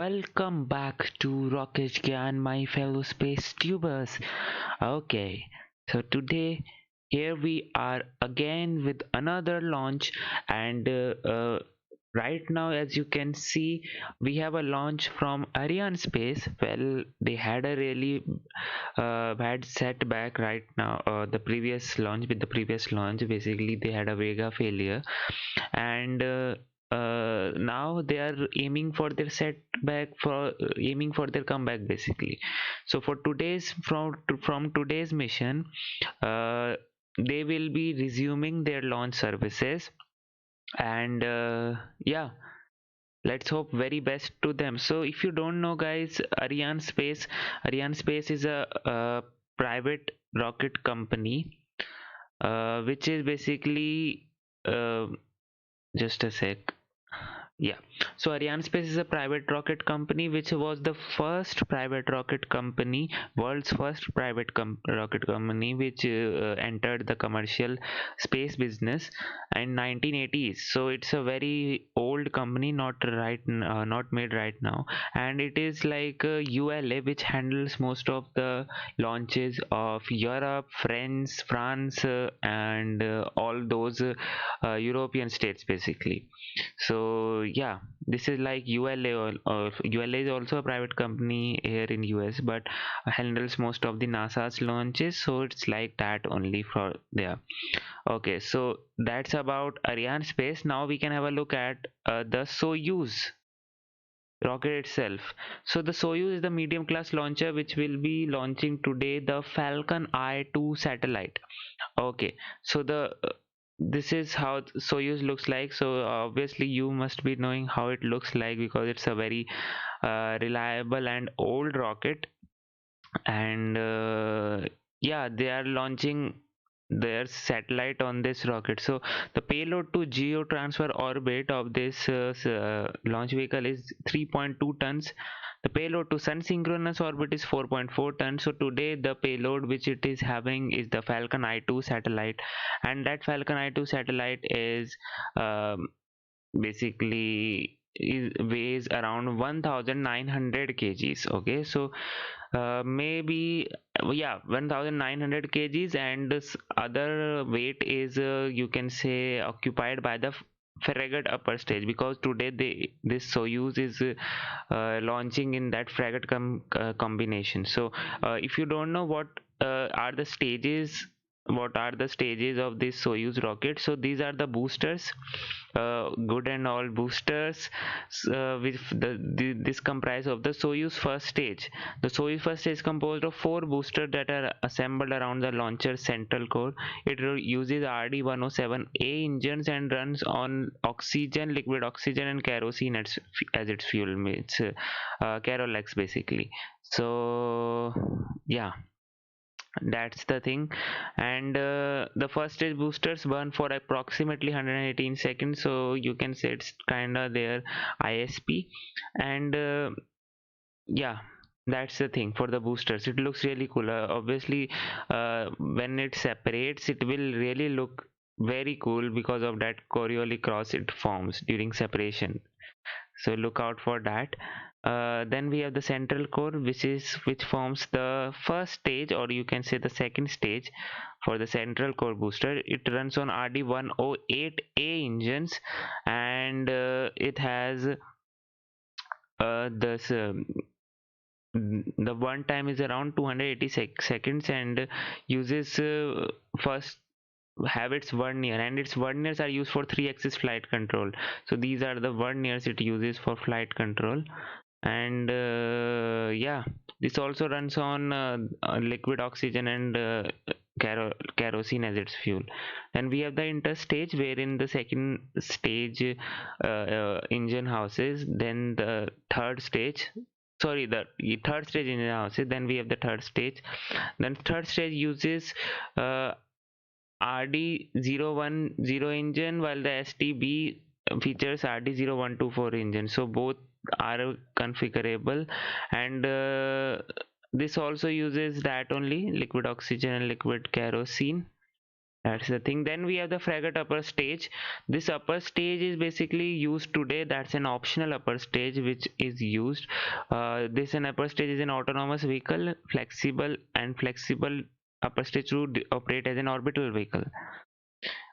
Welcome back to Rocket Gyan, my fellow space tubers. Okay, so today here we are again with another launch, and right now, as you can see, we have a launch from Arianespace. Well, they had a really bad setback right now. The previous launch, basically, they had a Vega failure, and now they are aiming for their setback for aiming for their comeback basically. So for today's from today's mission, uh, they will be resuming their launch services, and yeah, let's hope very best to them. So if you don't know, guys, Arianespace is a private rocket company, which is basically uh, just a sec. Yeah, so Arianespace is a private rocket company, which was the first private rocket company, world's first rocket company, which entered the commercial space business in 1980s. So it's a very old company, not made right now, and it is like ULA, which handles most of the launches of Europe, France, and all those European states basically. So yeah, this is like ULA, or ULA is also a private company here in US, but handles most of the NASA's launches. So it's like that only for there. Okay, so that's about Arianespace. Now we can have a look at the Soyuz rocket itself. So the Soyuz is the medium class launcher which will be launching today the Falcon Eye 2 satellite. Okay, so the this is how Soyuz looks like. So obviously you must be knowing how it looks like, because it's a very reliable and old rocket, and yeah, they are launching their satellite on this rocket. So the payload to geo transfer orbit of this launch vehicle is 3.2 tons. The payload to sun synchronous orbit is 4.4 tons. So today the payload which it is having is the Falcon Eye 2 satellite, and that Falcon Eye 2 satellite is um, basically weighs around 1900 kgs. Okay, so maybe yeah, 1900 kgs, and this other weight is you can say occupied by the Fregat upper stage, because today this Soyuz is launching in that Fregat combination. So if you don't know are the stages what are the stages of this Soyuz rocket, so these are the boosters, good and all boosters, with this comprise of the Soyuz first stage. The Soyuz first stage is composed of four boosters that are assembled around the launcher's central core. It uses RD-107A engines and runs on oxygen, liquid oxygen, and kerosene as its fuel. It's Carolex basically. So yeah, that's the thing. And the first stage boosters burn for approximately 118 seconds, so you can say it's kind of their ISP. And yeah, that's the thing for the boosters. It looks really cool. Obviously, when it separates, it will really look very cool because of that Coriolis cross it forms during separation. So look out for that. Then we have the central core, which forms the first stage, or you can say the second stage for the central core booster. It runs on RD-108A engines, and it has this the one time is around 280 seconds, and uses first have its vernier, and its verniers are used for 3-axis flight control. So these are the verniers it uses for flight control. And yeah, this also runs on liquid oxygen and kerosene as its fuel. Then we have the interstage, wherein the second stage engine houses, then the third stage, sorry, the third stage engine houses, then we have the third stage. Then third stage uses RD-010 engine, while the STB features RD-0124 engine. So both are configurable, and this also uses that only liquid oxygen and liquid kerosene. That's the thing. Then we have the Fregat upper stage. This upper stage is basically used today. That's an optional upper stage which is used. This an upper stage is an autonomous vehicle, flexible upper stage to operate as an orbital vehicle.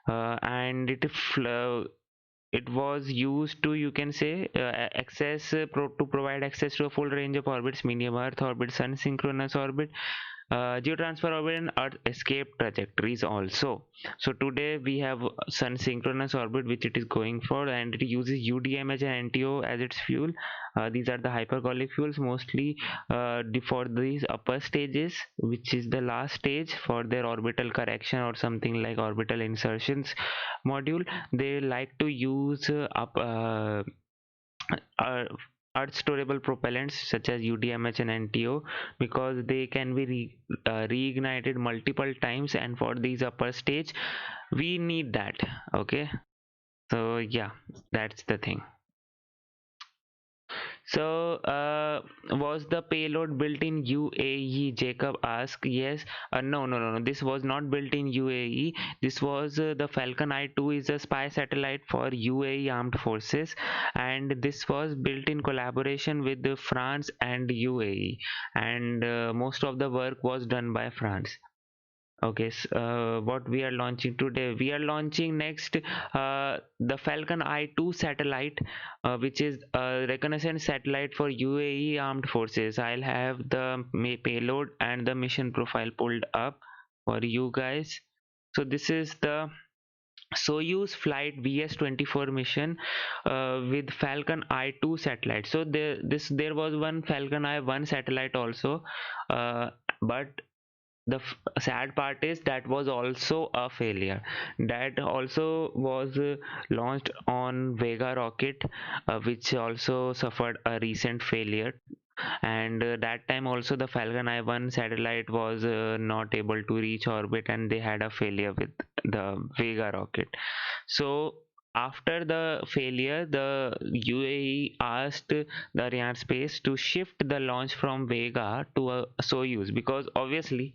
And it was used to, you can say, to provide access to a full range of orbits: medium Earth orbit, Sun synchronous orbit, geotransfer orbit, and Earth escape trajectories also. So today we have Sun synchronous orbit, which it is going for, and it uses UDMH and NTO as its fuel. These are the hypergolic fuels mostly for these upper stages, which is the last stage for their orbital correction or something like orbital insertions module. They like to use uh, earth storable propellants such as UDMH and NTO, because they can be reignited multiple times, and for these upper stage we need that. Okay, so yeah, that's the thing. So, was the payload built in UAE? Jacob asked. Yes. No, no, no, no. This was not built in UAE. This was the Falcon Eye 2 is a spy satellite for UAE armed forces, and this was built in collaboration with France and UAE, and most of the work was done by France. Okay, what we are launching today? We are launching next the Falcon Eye 2 satellite, which is a reconnaissance satellite for UAE armed forces. I'll have the payload and the mission profile pulled up for you guys. So this is the Soyuz flight VS-24 mission with Falcon Eye 2 satellite. So there was one Falcon Eye 1 satellite also, but the sad part is that was also a failure. That also was launched on Vega rocket, which also suffered a recent failure. And that time also the Falcon I-1 satellite was not able to reach orbit, and they had a failure with the Vega rocket. So after the failure, the UAE asked the Arianespace to shift the launch from Vega to a Soyuz, because obviously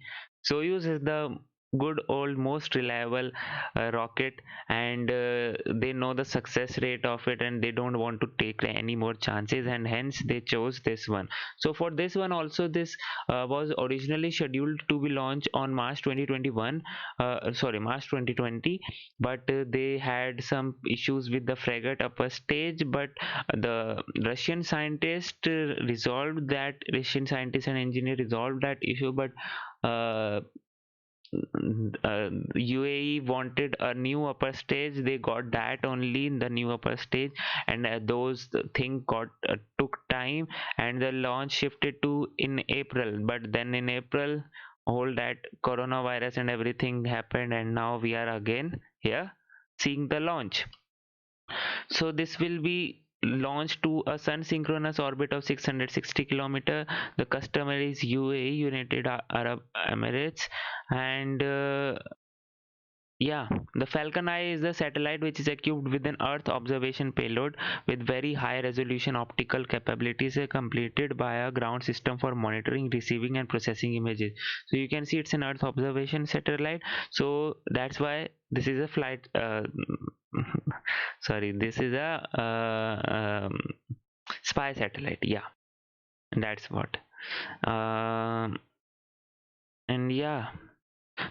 Soyuz is the good old most reliable rocket, and they know the success rate of it, and they don't want to take any more chances, and hence they chose this one. So for this one also, this was originally scheduled to be launched on March 2021, sorry, March 2020, but they had some issues with the Fregat upper stage. But the Russian scientists and engineer resolved that issue. But uh, UAE wanted a new upper stage. They got that only in the new upper stage, and those things got took time, and the launch shifted to in April. But then in April, all that coronavirus and everything happened, and now we are again here seeing the launch. So this will be launched to a sun synchronous orbit of 660 kilometer. The customer is UAE, United Arab Emirates, and yeah, the Falcon Eye is a satellite which is equipped with an Earth observation payload with very high resolution optical capabilities, completed by a ground system for monitoring, receiving, and processing images. So you can see it's an Earth observation satellite. So that's why this is a flight. Sorry, this is a spy satellite. Yeah, that's what. Um, and yeah,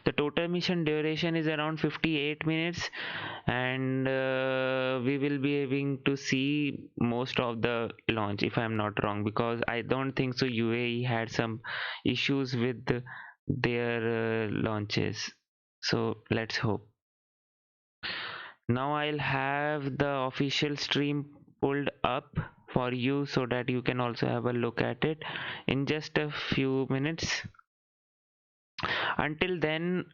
the total mission duration is around 58 minutes, and we will be able to see most of the launch, if I'm not wrong, because I don't think so UAE had some issues with their launches. So let's hope. Now I'll have the official stream pulled up for you so that you can also have a look at it in just a few minutes. Until then,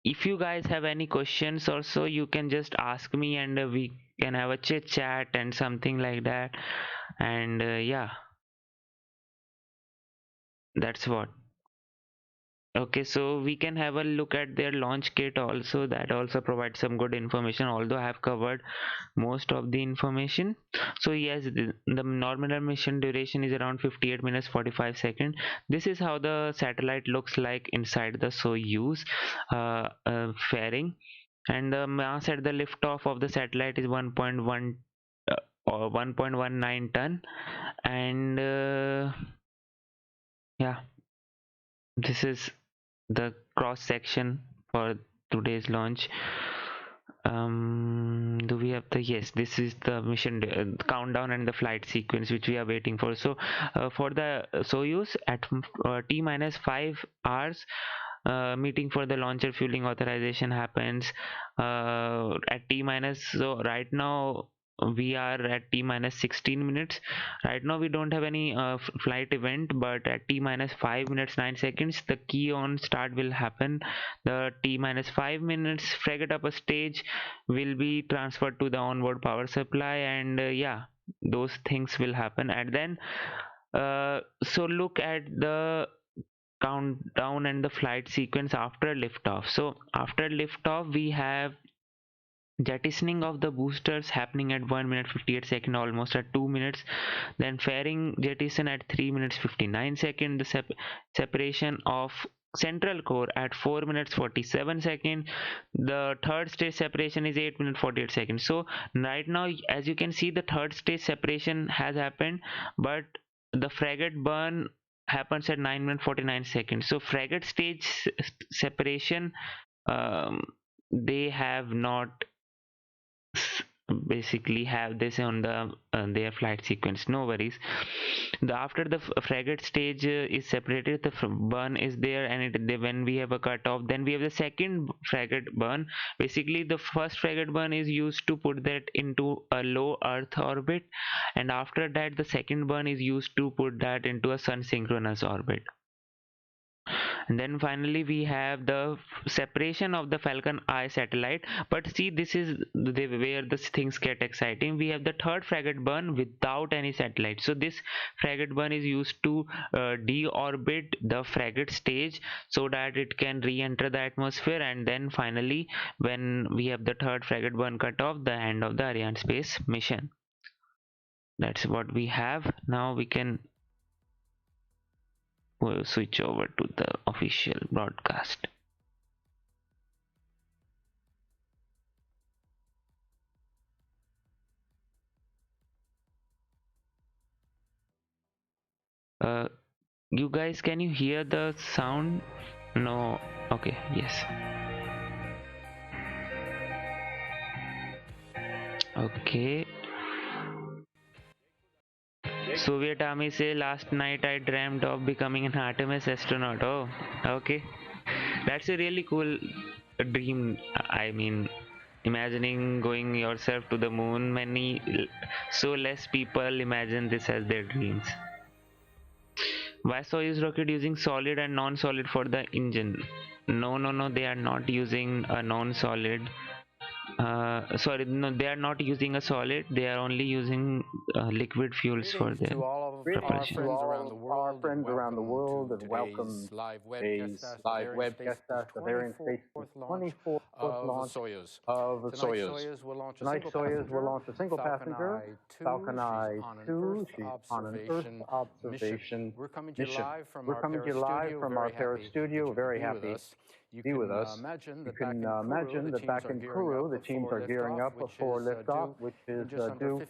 if you guys have any questions or so, you can just ask me, and we can have a chit chat and something like that. And yeah, that's what. Okay, so we can have a look at their launch kit also. That also provides some good information, although I have covered most of the information. So yes, the nominal mission duration is around 58 minutes 45 seconds. This is how the satellite looks like inside the Soyuz fairing, and the mass at the liftoff of the satellite is 1.1 or 1.19 ton, and yeah, this is the cross section for today's launch. Do we have the, yes, this is the mission countdown and the flight sequence which we are waiting for. So for the Soyuz at t minus 5 hours, meeting for the launcher fueling authorization happens at t minus, so right now we are at t minus 16 minutes. Right now we don't have any flight event, but at t minus 5 minutes 9 seconds the key on start will happen. The t minus 5 minutes Fregat upper stage will be transferred to the onboard power supply, and yeah, those things will happen. And then so look at the countdown and the flight sequence after liftoff. So after liftoff we have jettisoning of the boosters happening at 1 minute 58 second, almost at 2 minutes. Then fairing jettison at 3 minutes 59 second. The separation of central core at 4 minutes 47 second. The third stage separation is 8 minutes 48 seconds. So right now, as you can see, the third stage separation has happened, but the frigate burn happens at 9 minutes 49 seconds. So frigate stage separation, um, they have not basically have this on the their flight sequence. No worries. The after the frigate stage is separated, the burn is there, and when we have a cutoff, then we have the second frigate burn. Basically the first frigate burn is used to put that into a low earth orbit, and after that the second burn is used to put that into a sun synchronous orbit. And then finally we have the separation of the Falcon Eye satellite. But see, this is where the things get exciting. We have the third frigate burn without any satellite. So this frigate burn is used to deorbit the frigate stage so that it can re-enter the atmosphere. And then finally, when we have the third frigate burn cut off, the end of the Arianespace mission. That's what we have. Now we can we'll switch over to the official broadcast. You guys, can you hear the sound? No. Okay, yes. Okay. Soviet Army say last night I dreamed of becoming an Artemis astronaut. Oh, okay. That's a really cool dream. I mean, imagining going yourself to the moon. So less people imagine this as their dreams. Why Soyuz rocket using solid and non-solid for the engine? No, they are not using a non-solid. Sorry, no, they are not using a solid. They are only using liquid fuels for their propulsion. To all our friends around the world, and welcome today's live webcast of Arianespace's 24th launch of the Soyuz. Tonight, Soyuz will launch a single passenger, Falcon Eye 2. She's on an Earth observation mission. We're coming to you live from our Paris studio. We're very happy to be with us. You can imagine that back in Kourou, the teams are gearing up for liftoff, which is due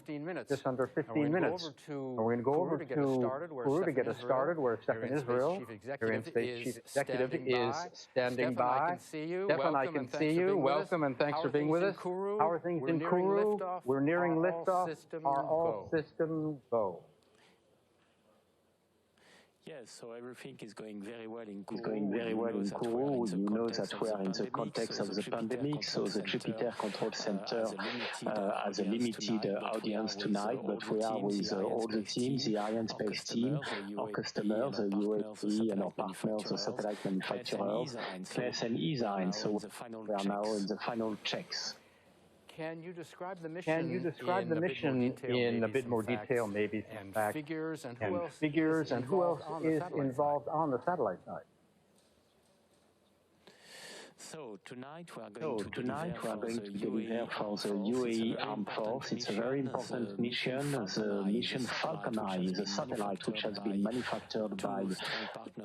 just under 15 minutes. We're going to go over to Kourou to get us started, where Stefan Israel, Arianespace Chief Executive, is standing by. Stefan, I can see you. Welcome, and thanks for being with us. How are things in Kourou? We're nearing liftoff. Are all systems go? Yes, so everything is going very well in Kourou. You know that we are in the context of the pandemic, so the Jupiter Control Center has a limited audience tonight, but we are with all the teams, the Arianespace team, our customers, the UAE, and our partners, the satellite manufacturers, KS and ESA, and so we are now in the final checks. Can you describe the mission in a bit more detail, maybe some facts and figures, and who else is involved on the satellite side? So tonight we are going to deliver for the UAE Armed Force. It's a very important mission. The mission Falcon Eye is a satellite which has been manufactured by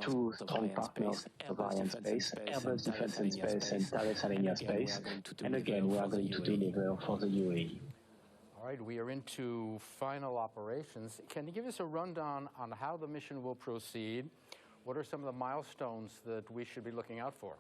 two strong partners of Arianespace, Airbus Defence and Space and Thales Arianespace. And again, we are going to deliver for the UAE. All right, we are into final operations. Can you give us a rundown on how the mission will proceed? What are some of the milestones that we should be looking out for?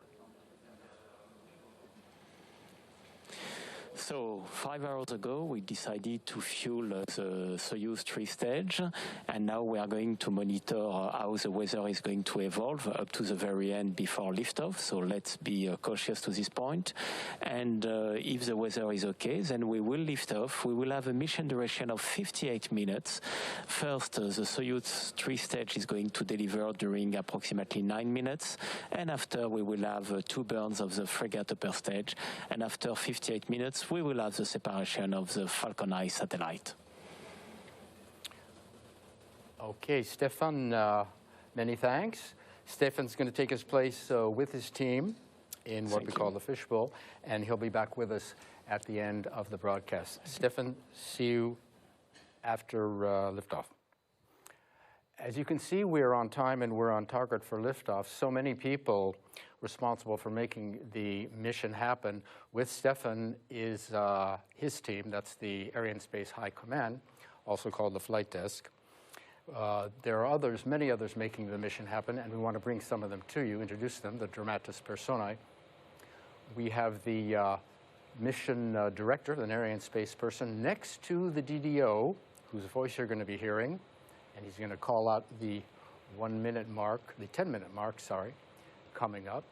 So 5 hours ago, we decided to fuel the Soyuz 3 stage, and now we are going to monitor how the weather is going to evolve up to the very end before liftoff. So let's be cautious to this point. And if the weather is okay, then we will lift off. We will have a mission duration of 58 minutes. First, the Soyuz 3 stage is going to deliver during approximately 9 minutes, and after we will have 2 burns of the Fregat upper stage, and after 58 minutes, we will have the separation of the Falcon Eye satellite. Okay, Stefan, many thanks. Stefan's going to take his place with his team in what we call the fishbowl, and he'll be back with us at the end of the broadcast. Stefan, see you after liftoff. As you can see, we're on time and we're on target for liftoff. So many people responsible for making the mission happen. With Stefan is his team, that's the Arianespace High Command, also called the Flight Desk. There are others, many others making the mission happen, and we want to bring some of them to you, introduce them, the dramatis personae. We have the mission director, an Arianespace person, next to the DDO, whose voice you're going to be hearing, and he's going to call out the 1-minute mark, the 10-minute mark, sorry, coming up.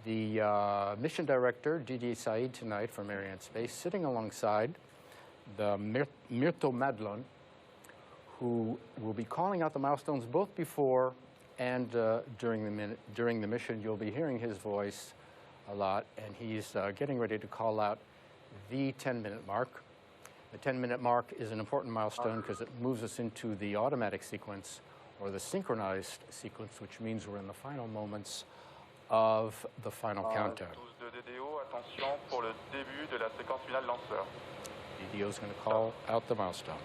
The mission director, Didier Said, tonight from Arianespace, sitting alongside the Myrto Madlon, who will be calling out the milestones both before and during the mission. You'll be hearing his voice a lot, and he's getting ready to call out the 10-minute mark. The 10-minute mark is an important milestone because it moves us into the automatic sequence or the synchronized sequence, which means we're in the final moments of the final countdown. DDO is going to call out the milestone.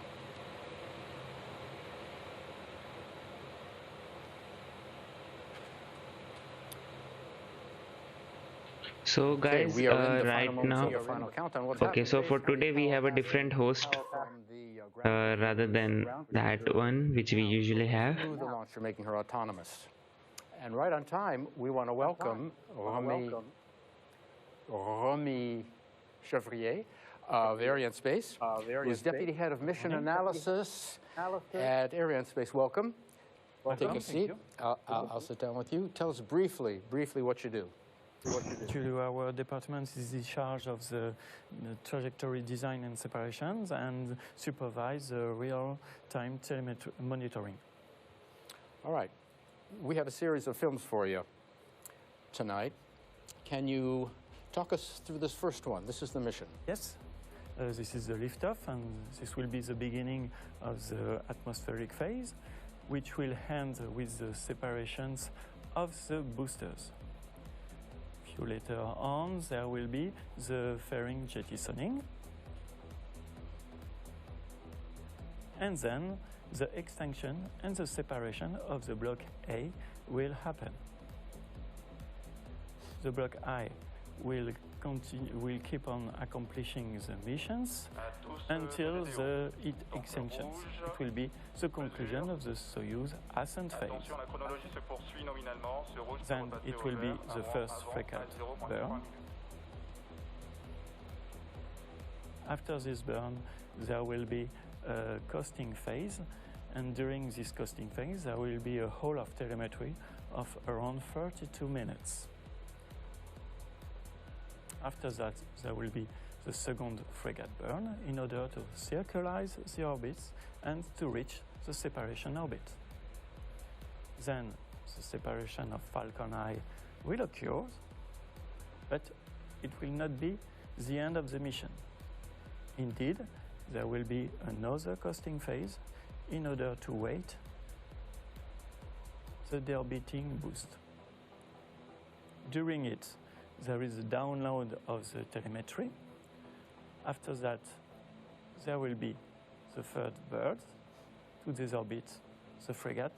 So guys, right now, okay, so for today we have a different host rather than that one which we usually have. The launcher, making her autonomous. And right on time, we want to welcome Romy Chevrier of Arianespace, who's Deputy Head of Mission Analysis at Arianespace. Welcome. Take a seat. I'll sit down with you. Tell us briefly what you do. Our department is in charge of the trajectory design and separations and supervise the real-time telemetry monitoring. All right. We have a series of films for you tonight. Can you talk us through this first one? This is the mission. Yes. This is the liftoff, and this will be the beginning of the atmospheric phase, which will end with the separations of the boosters. A few later on, there will be the fairing jettisoning, and then the extinction and the separation of the block A will happen. The block I will keep on accomplishing the missions until the heat extinctions. It will be the conclusion of the Soyuz ascent phase. Then it will be the first Fregat burn. After this burn, there will be a coasting phase, and during this coasting phase, there will be a whole of telemetry of around 32 minutes. After that, there will be the second Fregat burn in order to circularize the orbits and to reach the separation orbit. Then the separation of Falcon Eye will occur, but it will not be the end of the mission. Indeed, there will be another coasting phase in order to wait the deorbiting boost. During it, there is a download of the telemetry. After that, there will be the third bird to desorbit the Fregat.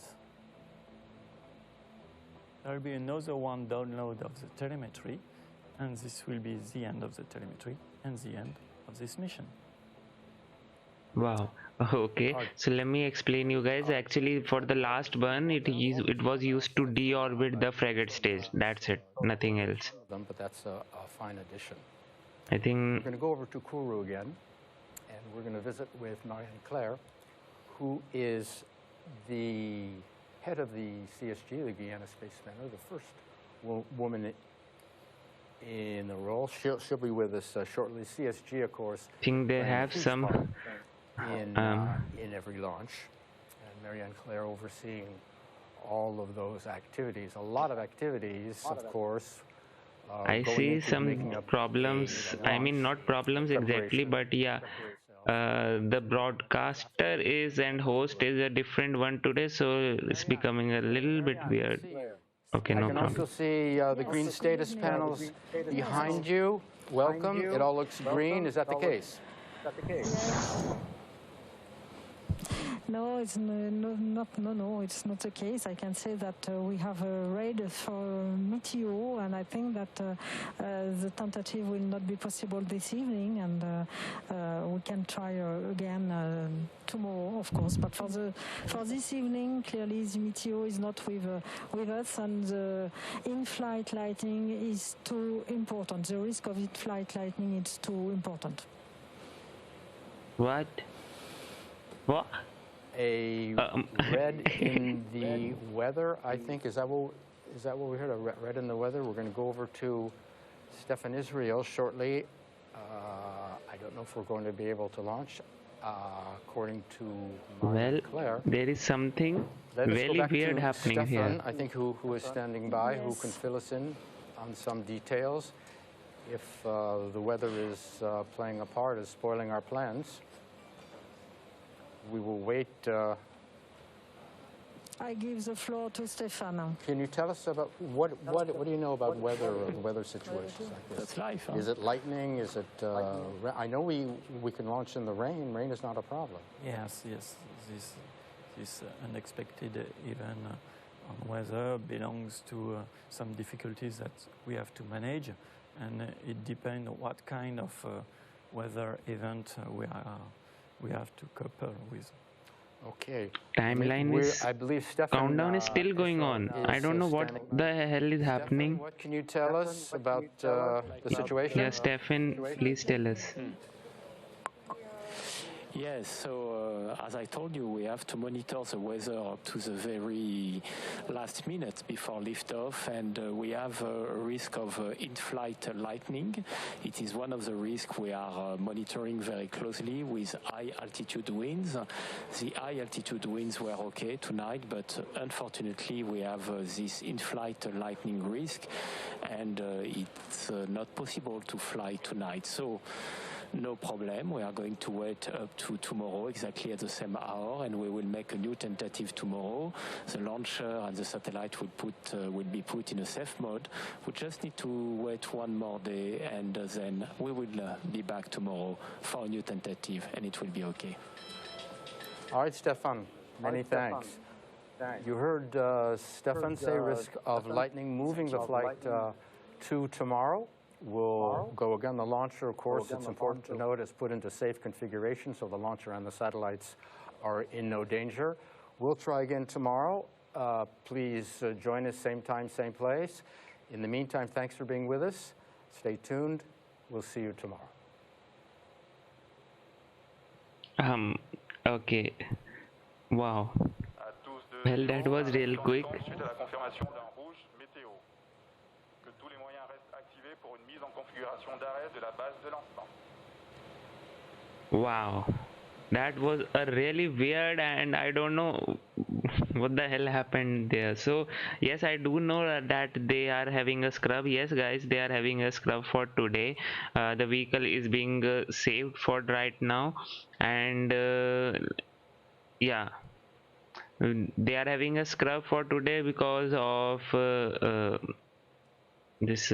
There will be another one download of the telemetry, and this will be the end of the telemetry and the end of this mission. Wow. Okay, so let me explain you guys. Actually, for the last burn, it was used to deorbit the Fregat stage. That's it, nothing else. But that's a fine addition. I think we're going to go over to Kourou again, and we're going to visit with Marie-Claire, who is the head of the CSG, the Guiana Space Center, the first woman in the role. She'll be with us shortly. CSG, of course, I think they have some in every launch, and Marie-Claire overseeing all of those activities. A lot of activities, of course. I see some problems. I mean, not problems exactly, but yeah. The broadcaster is and host is a different one today, so it's becoming a little bit weird. Okay, no problem. I can also see the green status panels behind you. Welcome. It all looks green. Is that the case? No, it's no, it's not the case. I can say that we have a raid for Meteo, and I think that the tentative will not be possible this evening, and we can try again tomorrow, of course. But for this evening, clearly the Meteo is not with us, and the in-flight lighting is too important. The risk of in-flight lighting is too important. What? What? A red in the weather, I think. Is that what we heard? A red in the weather. We're going to go over to Stefan Israel shortly. I don't know if we're going to be able to launch. According to Marie-Claire, there is something very weird happening Stefan, here. I think who is standing by, who can fill us in on some details if the weather is playing a part, is spoiling our plans. We will wait. I give the floor to Stefan. Can you tell us about what do you know about weather situations like this? That's life. Huh? Is it lightning? Is it? I know we can launch in the rain. Rain is not a problem. Yes. This unexpected event on weather belongs to some difficulties that we have to manage, and it depends what kind of weather event we have to couple with. Okay. Timeline is, I believe Stefan, countdown is still going on. I don't know what the hell is happening. What can you tell us about the situation? Yeah, Stefan, please tell us. Yes, so as I told you, we have to monitor the weather up to the very last minute before liftoff, and we have a risk of in-flight lightning. It is one of the risks we are monitoring very closely with high altitude winds. The high altitude winds were okay tonight, but unfortunately we have this in-flight lightning risk, and it's not possible to fly tonight. So no problem. We are going to wait up to tomorrow exactly at the same hour, and we will make a new tentative tomorrow. The launcher and the satellite will be put in a safe mode. We just need to wait one more day, and then we will be back tomorrow for a new tentative, and it will be okay. All right, Stefan. Many thanks. You heard Stefan say risk of lightning moving the flight to tomorrow. We'll go again. The launcher, of course, it's important to note, is put into safe configuration, so the launcher and the satellites are in no danger. We'll try again tomorrow. Please join us same time, same place. In the meantime, thanks for being with us. Stay tuned. We'll see you tomorrow. Okay. Wow. Well, that was real quick. Wow, that was a really weird, and I don't know what the hell happened there. So yes, I do know that they are having a scrub. Yes guys, they are having a scrub for today. The vehicle is being saved for right now, and yeah, they are having a scrub for today because of this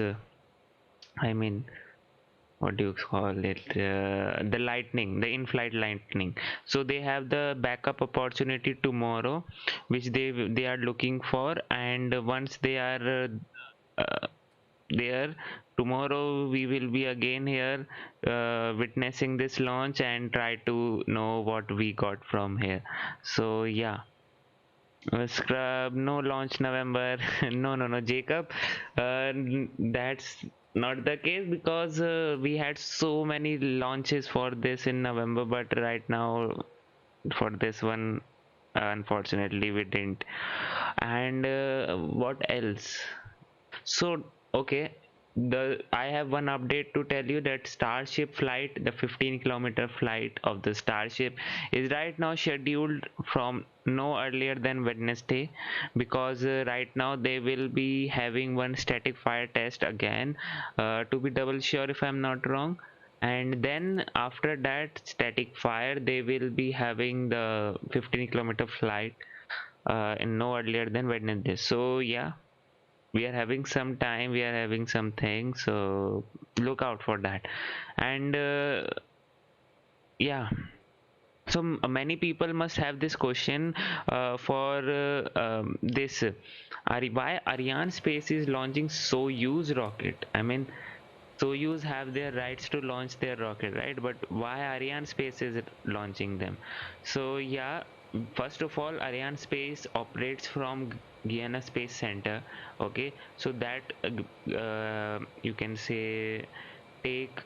I mean, what do you call it, the lightning, the in-flight lightning. So they have the backup opportunity tomorrow, which they are looking for, and once they are there tomorrow, we will be again here witnessing this launch and try to know what we got from here. So yeah, scrub, no launch November. No, Jacob, that's not the case, because we had so many launches for this in November, but right now for this one, unfortunately we didn't. And what else? So okay, I have one update to tell you, that Starship flight, the 15-kilometer flight of the Starship, is right now scheduled from no earlier than Wednesday, because right now they will be having one static fire test again, to be double sure if I'm not wrong. And then after that static fire, they will be having the 15-kilometer flight in no earlier than Wednesday. So yeah, we are having some time, we are having something, so look out for that. And yeah, so many people must have this question for this why Arianespace is launching Soyuz rocket. I mean, Soyuz have their rights to launch their rocket, right? But why Arianespace is launching them? So yeah, first of all, Arianespace operates from Guiana Space Center. Okay, so that you can say take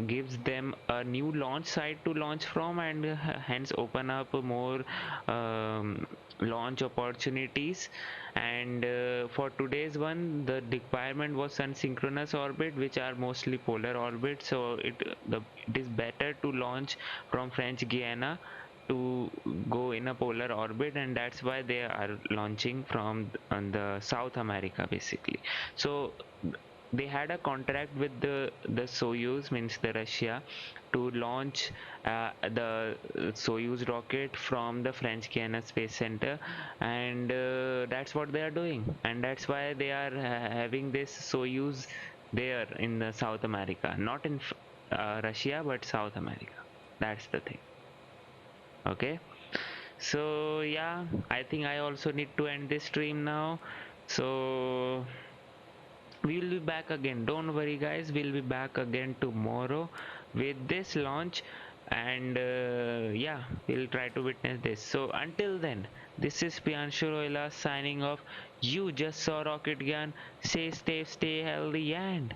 gives them a new launch site to launch from, and hence open up more launch opportunities. And for today's one, the requirement was sun synchronous orbit, which are mostly polar orbits, so it is better to launch from French Guiana to go in a polar orbit, and that's why they are launching from on the South America basically. So they had a contract with the Soyuz, means the Russia, to launch the Soyuz rocket from the French Guiana Space Center, and that's what they are doing, and that's why they are having this Soyuz there in the South America, not in Russia, but South America. That's the thing. Okay, so yeah, I think I also need to end this stream now. So we will be back again, don't worry guys, we'll be back again tomorrow with this launch. And yeah, we'll try to witness this. So until then, this is Pianshu Roila signing off. You just saw Rocket Gun. Stay safe, stay healthy, and